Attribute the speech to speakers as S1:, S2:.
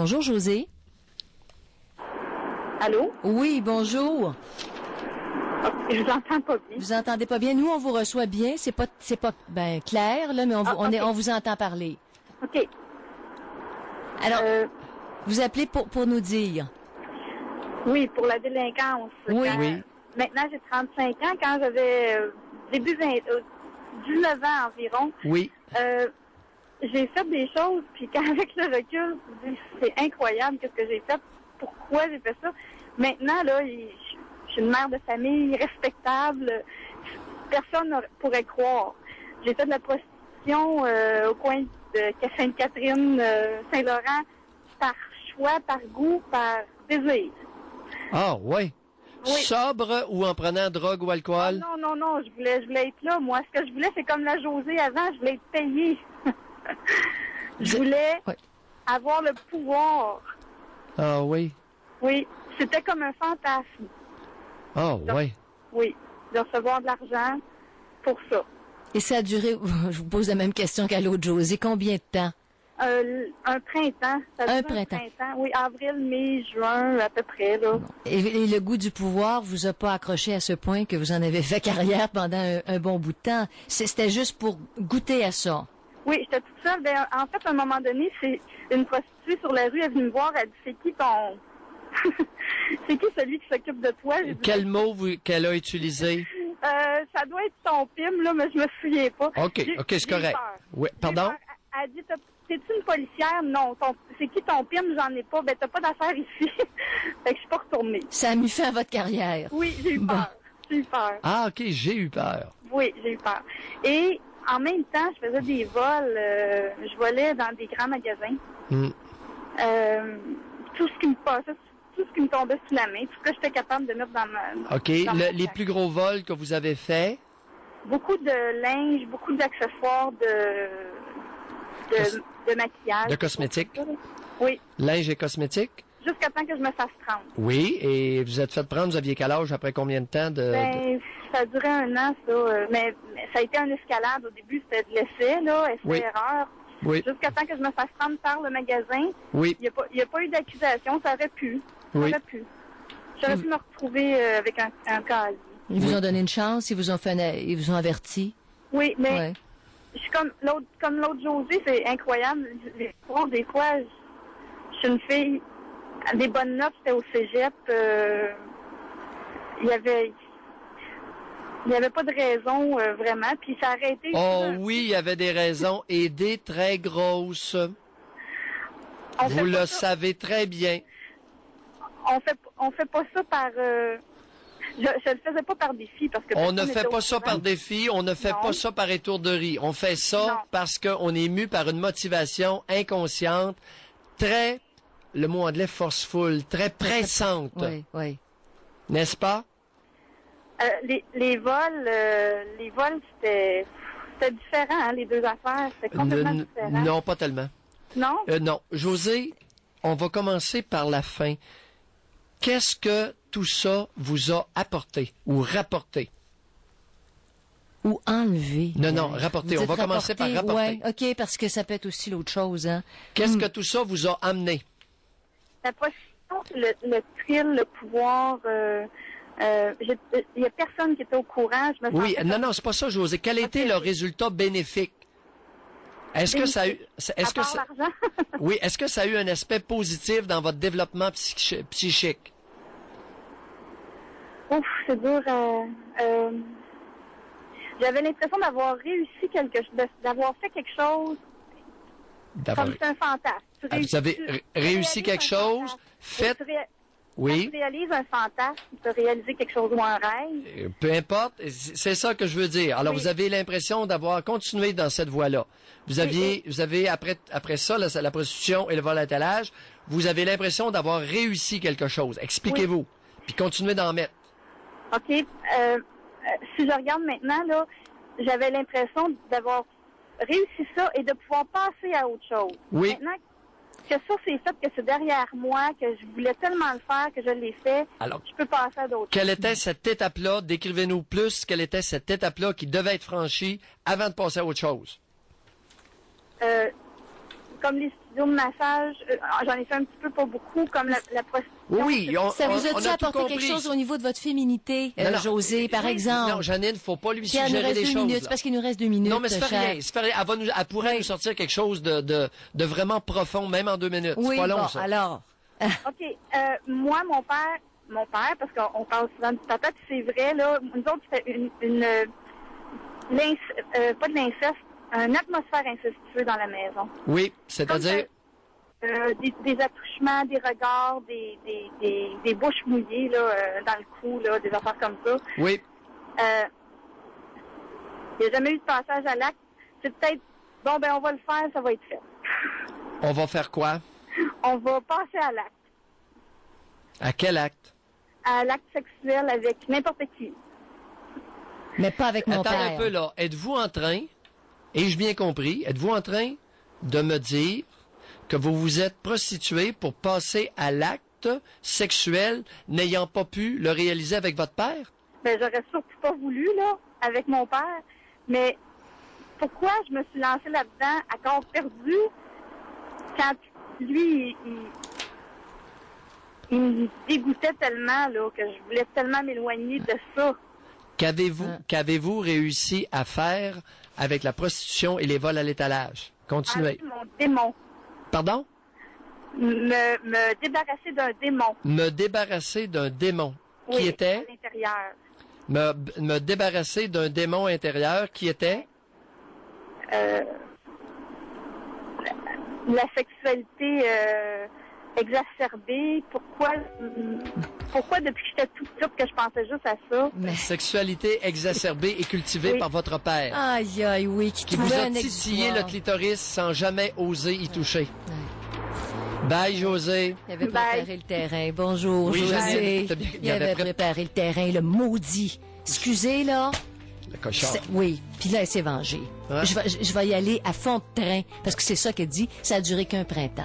S1: Bonjour, José.
S2: Allô?
S1: Oui, bonjour.
S2: Je vous entends pas bien.
S1: Vous entendez pas bien? Nous, on vous reçoit bien. C'est pas clair, là, mais on vous entend parler.
S2: OK.
S1: Alors, vous appelez pour nous dire.
S2: Oui, pour la délinquance.
S1: Oui.
S3: Oui.
S2: Maintenant, j'ai 35 ans. Quand j'avais début 19 ans environ,
S3: Oui.
S2: j'ai fait des choses, puis avec le recul, je dis, c'est incroyable qu'est-ce que j'ai fait, pourquoi j'ai fait ça. Maintenant, là, je suis une mère de famille respectable. Personne ne pourrait croire. J'ai fait de la prostitution au coin de Sainte-Catherine, Saint-Laurent, par choix, par goût, par désir.
S3: Ah, ouais.
S2: Oui.
S3: Sobre ou en prenant drogue ou alcool?
S2: Ah, non, je voulais être là. Moi, ce que je voulais, c'est comme la Josée avant, je voulais être payée. Je voulais avoir le pouvoir.
S3: Ah, oui.
S2: Oui, c'était comme un fantasme.
S3: Ah, ouais.
S2: Oui, de recevoir de l'argent pour ça.
S1: Et ça a duré, je vous pose la même question qu'à l'autre, José. Combien de temps?
S2: Un printemps. Ça a duré un printemps. Oui, avril, mai, juin, à peu près, là.
S1: Et le goût du pouvoir vous a pas accroché à ce point que vous en avez fait carrière pendant un bon bout de temps. C'était juste pour goûter à ça.
S2: Oui, j'étais toute seule. Ben, en fait, à un moment donné, c'est une prostituée sur la rue, elle est venue me voir, elle dit, c'est qui ton... c'est qui celui qui s'occupe de toi?
S3: Quel mot qu'elle a utilisé?
S2: Ça doit être ton pim, là, mais je me souviens pas.
S3: OK, c'est correct. Oui, pardon?
S2: Elle dit, t'es-tu une policière? Non. C'est qui ton pim? J'en ai pas. Ben, t'as pas d'affaires ici. Fait que je suis pas retournée.
S1: Ça a mis fin à votre carrière.
S2: Oui, j'ai eu peur. J'ai eu peur.
S3: Ah, OK, j'ai eu peur.
S2: Oui, j'ai eu peur. Et en même temps, je faisais des vols. Je volais dans des grands magasins. Tout ce qui me passait, tout ce qui me tombait sous la main, tout ce que j'étais capable de mettre dans ma...
S3: OK, les plus gros vols que vous avez faits?
S2: Beaucoup de linge, beaucoup d'accessoires de maquillage.
S3: De cosmétiques?
S2: Oui.
S3: Linge et cosmétiques?
S2: Jusqu'à temps que je me fasse prendre.
S3: Oui, et vous êtes fait prendre, vous aviez quel âge, après combien de temps
S2: Ben, ça a duré 1 an, ça. Mais ça a été une escalade. Au début, c'était de l'essai, là, essai-erreur.
S3: Oui.
S2: Jusqu'à temps que je me fasse prendre par le magasin.
S3: Oui.
S2: Il n'y a pas eu d'accusation, ça aurait pu.
S3: Oui.
S2: J'aurais pu me retrouver avec un casier.
S1: Ils vous ont donné une chance, ils vous ont averti.
S2: Oui, mais je suis comme l'autre Josée, c'est incroyable. Des fois, je suis une fille, des bonnes notes, c'était au cégep. Il y avait pas de raison vraiment, puis ça a arrêté.
S3: Oh oui, il y avait des raisons, et des très grosses. Vous le savez très bien.
S2: On fait pas ça par... Je le faisais pas par défi parce que...
S3: On ne fait pas ça par défi, on ne fait pas ça par étourderie. On fait ça parce qu'on est mu par une motivation inconsciente, très, le mot anglais forceful, très pressante.
S1: Oui.
S3: N'est-ce pas?
S2: Les vols, c'était différent, hein, les deux affaires. C'était complètement différent.
S3: Non, pas tellement.
S2: Non?
S3: Non. José, on va commencer par la fin. Qu'est-ce que tout ça vous a apporté ou rapporté?
S1: Ou enlevé.
S3: Non, rapporté. On va commencer par rapporter.
S1: Oui, OK, parce que ça peut être aussi l'autre chose. Hein.
S3: Qu'est-ce que tout ça vous a amené?
S2: La prostitution, le thrill, le pouvoir... il n'y a personne qui était au courant.
S3: Oui, non, c'est pas ça, José. Quel était le résultat bénéfique? Est-ce que ça a eu...
S2: l'argent?
S3: Oui, est-ce que ça a eu un aspect positif dans votre développement psychique?
S2: Ouf, c'est dur. J'avais l'impression d'avoir réussi d'avoir fait quelque chose comme c'est un fantasme.
S3: Vous avez réussi quelque chose, fait... Oui.
S2: Tu réalises un fantasme, tu réaliser quelque chose ou un rêve.
S3: Peu importe, c'est ça que je veux dire. Alors, vous avez l'impression d'avoir continué dans cette voie-là. Vous avez après ça, la prostitution et le vol à étalage, vous avez l'impression d'avoir réussi quelque chose. Expliquez-vous. Puis continuez d'en mettre.
S2: OK. Si je regarde maintenant, là, j'avais l'impression d'avoir réussi ça et de pouvoir passer à autre chose.
S3: Oui.
S2: Maintenant que ça, c'est fait, que c'est derrière moi, que je voulais tellement le faire, que je l'ai fait,
S3: alors,
S2: je peux passer à d'autres choses.
S3: Quelle était cette étape-là? Décrivez-nous plus quelle était cette étape-là qui devait être franchie avant de passer à autre chose.
S2: Comme les vidéos de massage, j'en ai fait un petit peu, pas beaucoup, comme la prostitution.
S3: Oui,
S1: Ça vous a-tu
S3: on a tout
S1: apporté quelque
S3: compris.
S1: chose au niveau de votre féminité,
S3: Non, non.
S1: José, par exemple?
S3: Non, Janine, faut pas lui
S1: Pierre, il nous
S3: suggérer
S1: reste
S3: des
S1: 2
S3: choses.
S1: minutes,
S3: là.
S1: parce qu'il nous reste 2 minutes.
S3: Non, mais c'est pas
S1: cher.
S3: rien. C'est pas rien. Elle pourrait nous sortir quelque chose de vraiment profond, même en 2 minutes.
S1: Oui,
S3: c'est pas long,
S1: bon,
S3: ça.
S1: alors.
S2: OK. Moi, mon père, parce qu'on parle souvent du papa, puis c'est vrai, là, nous autres, c'était pas de l'inceste, une atmosphère incestueuse dans la maison.
S3: Oui, c'est-à-dire...
S2: Des attouchements, des regards, des bouches mouillées là, dans le cou, là, des affaires comme ça.
S3: Oui.
S2: Il n'y a jamais eu de passage à l'acte. C'est peut-être, bon, ben on va le faire, ça va être fait.
S3: On va faire quoi?
S2: On va passer à l'acte.
S3: À quel acte?
S2: À l'acte sexuel avec n'importe qui.
S1: Mais pas avec mon
S3: Attends
S1: père.
S3: un peu, là. Êtes-vous en train, ai-je bien compris, êtes-vous en train de me dire que vous vous êtes prostitué pour passer à l'acte sexuel n'ayant pas pu le réaliser avec votre père?
S2: Ben, j'aurais surtout pas voulu, là, avec mon père. Mais pourquoi je me suis lancée là-dedans à corps perdu quand lui, il me dégoûtait tellement, là, que je voulais tellement m'éloigner de ça.
S3: Qu'avez-vous réussi à faire avec la prostitution et les vols à l'étalage? Continuez.
S2: Avec mon démon.
S3: Pardon?
S2: Me débarrasser d'un démon.
S3: Me débarrasser d'un démon. Qui
S2: Oui,
S3: était?
S2: à l'intérieur.
S3: Me débarrasser d'un démon intérieur qui était?
S2: La sexualité exacerbée. Pourquoi depuis que j'étais toute petite que je pensais juste à ça?
S1: Mais...
S3: Sexualité exacerbée et cultivée
S2: Oui.
S3: par votre père.
S1: Aïe, aïe, oui.
S3: Qui vous a titillé le clitoris sans jamais oser y toucher. Bye, José.
S1: Il avait
S2: Bye.
S1: préparé le terrain. Bonjour,
S3: Oui,
S1: José.
S3: Janine, t'as bien-
S1: Il avait préparé le terrain, le maudit. Excusez, là.
S3: Le cochon.
S1: Oui, puis là, elle s'est vengée.
S3: Ouais.
S1: Je vais y aller à fond de train, parce que c'est ça qu'elle dit, ça a duré qu'un printemps.